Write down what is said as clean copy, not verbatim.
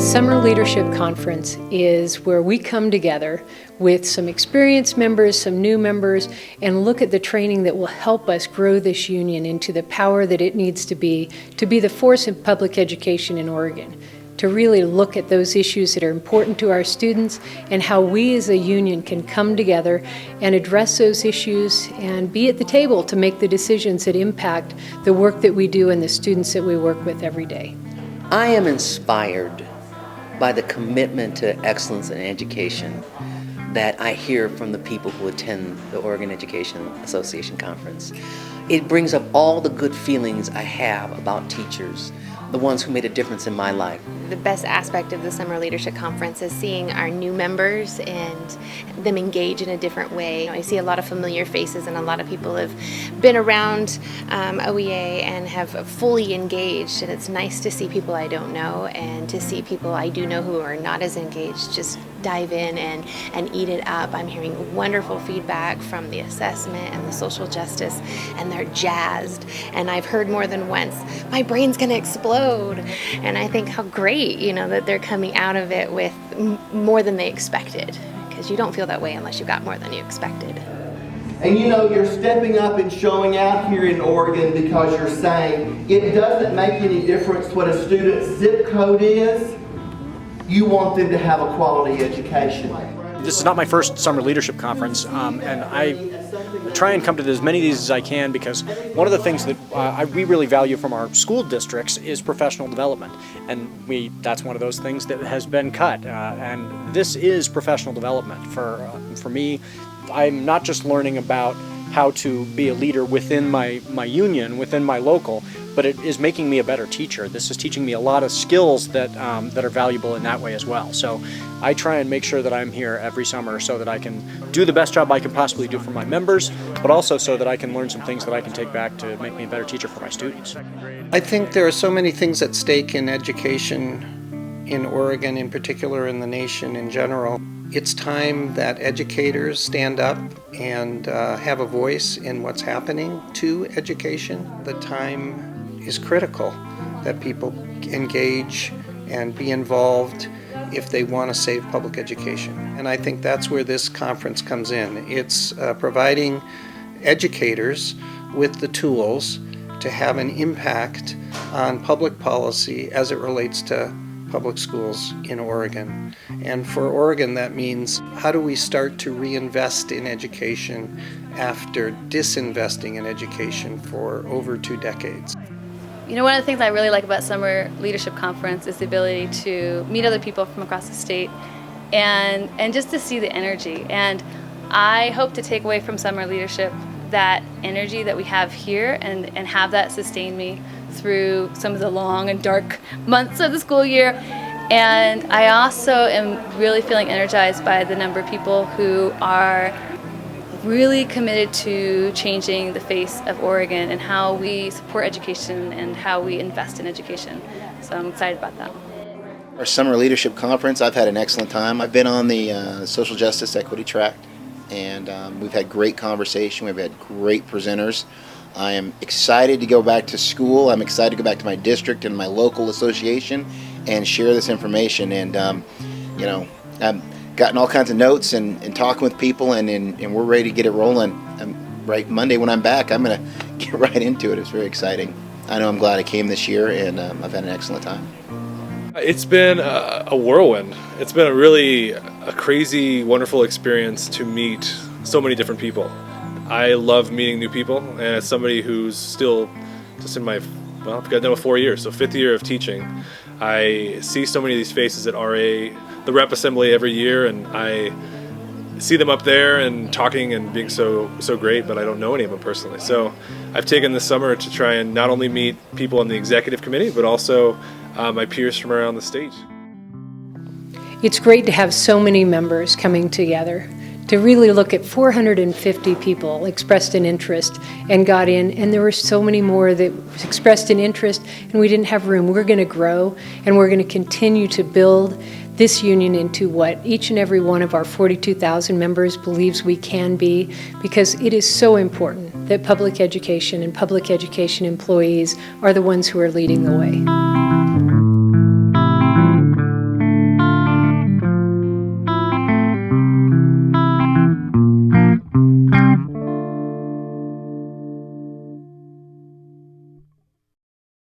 Summer Leadership Conference is where we come together with some experienced members, some new members, and look at the training that will help us grow this union into the power that it needs to be the force in public education in Oregon, to really look at those issues that are important to our students and how we as a union can come together and address those issues and be at the table to make the decisions that impact the work that we do and the students that we work with every day. I am inspired by the commitment to excellence in education that I hear from the people who attend the Oregon Education Association Conference. It brings up all the good feelings I have about teachers, the ones who made a difference in my life. The best aspect of the Summer Leadership Conference is seeing our new members and them engage in a different way. I see a lot of familiar faces, and a lot of people have been around OEA and have fully engaged, and it's nice to see people I don't know and to see people I do know who are not as engaged just dive in and eat it up. I'm hearing wonderful feedback from the assessment and the social justice, and they're jazzed. And I've heard more than once, my brain's gonna explode. And I think how great, that they're coming out of it with more than they expected, because you don't feel that way unless you got more than you expected. And you're stepping up and showing out here in Oregon because you're saying it doesn't make any difference what a student's zip code is. You want them to have a quality education. This is not my first Summer Leadership Conference, and I try and come to as many of these as I can, because one of the things that we really value from our school districts is professional development, and that's one of those things that has been cut, and this is professional development. For me, I'm not just learning about how to be a leader within my union, within my local, but it is making me a better teacher. This is teaching me a lot of skills that are valuable in that way as well. So I try and make sure that I'm here every summer so that I can do the best job I can possibly do for my members, but also so that I can learn some things that I can take back to make me a better teacher for my students. I think there are so many things at stake in education in Oregon, in particular, in the nation in general. It's time that educators stand up and have a voice in what's happening to education. The time is critical that people engage and be involved if they want to save public education. And I think that's where this conference comes in. It's providing educators with the tools to have an impact on public policy as it relates to public schools in Oregon. And for Oregon, that means how do we start to reinvest in education after disinvesting in education for over 2 decades? One of the things I really like about Summer Leadership Conference is the ability to meet other people from across the state and just to see the energy. And I hope to take away from Summer Leadership that energy that we have here and have that sustain me through some of the long and dark months of the school year. And I also am really feeling energized by the number of people who are really committed to changing the face of Oregon and how we support education and how we invest in education. So I'm excited about that. Our Summer Leadership Conference, I've had an excellent time. I've been on the social justice equity track, and we've had great conversation. We've had great presenters. I am excited to go back to school. I'm excited to go back to my district and my local association and share this information. And I've gotten all kinds of notes and talking with people, and we're ready to get it rolling. Right Monday when I'm back, I'm going to get right into it. It's very exciting. I know I'm glad I came this year, and I've had an excellent time. It's been a whirlwind. It's been a crazy, wonderful experience to meet so many different people. I love meeting new people, and as somebody who's still just in I've got done with 4 years, so 5th year of teaching, I see so many of these faces at RA, the rep assembly every year, and I see them up there and talking and being so great, but I don't know any of them personally. So I've taken this summer to try and not only meet people in the executive committee, but also my peers from around the state. It's great to have so many members coming together to really look at 450 people expressed an interest and got in, and there were so many more that expressed an interest and we didn't have room. We're going to grow, and we're going to continue to build this union into what each and every one of our 42,000 members believes we can be, because it is so important that public education and public education employees are the ones who are leading the way.